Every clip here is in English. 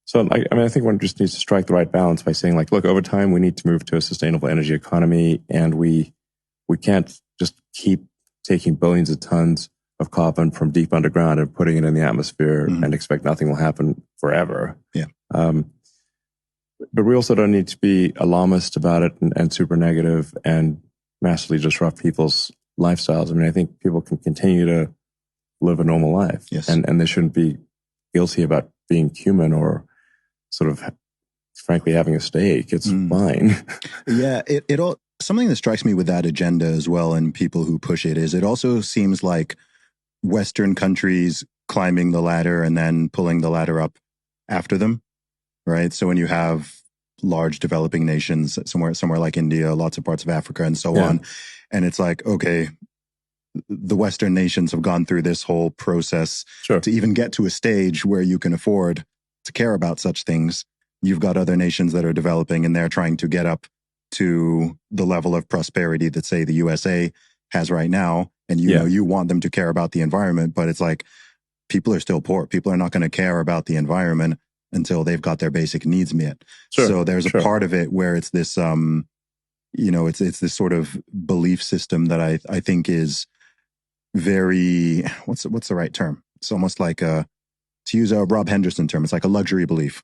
So I think one just needs to strike the right balance by saying, like, look, over time we need to move to a sustainable energy economy, and we can't just keep taking billions of tons of carbon from deep underground and putting it in the atmosphere and expect nothing will happen forever. Yeah. But we also don't need to be alarmist about it and super negative and massively disrupt people's lifestyles. I mean, I think people can continue to live a normal life. Yes. And they shouldn't be guilty about being human or sort of, frankly, having a steak. It's fine. Yeah. It all, something that strikes me with that agenda as well and people who push it is it also seems like Western countries climbing the ladder and then pulling the ladder up after them, right? So when you have large developing nations, somewhere like India, lots of parts of Africa and so on, and it's like, okay, the Western nations have gone through this whole process to even get to a stage where you can afford to care about such things. You've got other nations that are developing and they're trying to get up to the level of prosperity that, say, the USA has right now. And you know, you want them to care about the environment, but it's like people are still poor. People are not going to care about the environment until they've got their basic needs met. So there's a part of it where it's this, you know, it's this sort of belief system that I think is very, what's the right term? It's almost like to use a Rob Henderson term, it's like a luxury belief,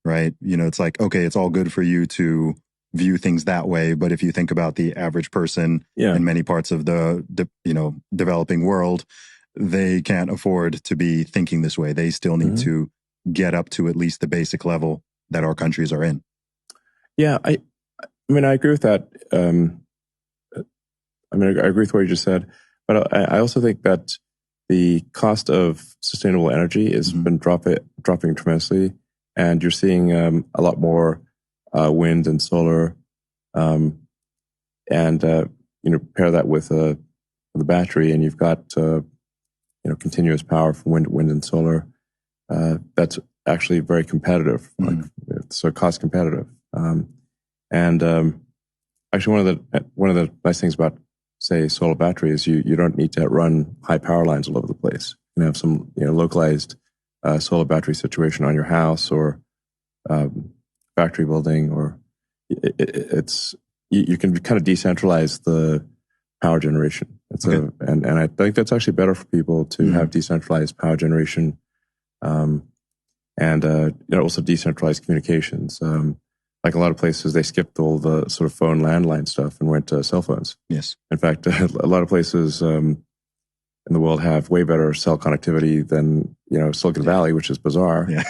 right? You know, it's like, okay, it's all good for you to view things that way. But if you think about the average person in many parts of the developing world, they can't afford to be thinking this way. They still need to get up to at least the basic level that our countries are in. Yeah, I mean, I agree with that. I mean, I agree with what you just said, but I also think that the cost of sustainable energy has been dropping tremendously, and you're seeing a lot more wind and solar, and you know, pair that with the battery, and you've got you know, continuous power from wind and solar. That's actually very competitive, like so cost competitive. Actually, one of the nice things about, say, solar battery is you don't need to run high power lines all over the place. You can have some, you know, localized solar battery situation on your house or factory building, or you can kind of decentralize the power generation. And I think that's actually better for people to have decentralized power generation, and you know, also decentralized communications. Like a lot of places, they skipped all the sort of phone landline stuff and went to cell phones. Yes. In fact, a lot of places in the world have way better cell connectivity than, you know, Silicon Valley, which is bizarre. Yeah.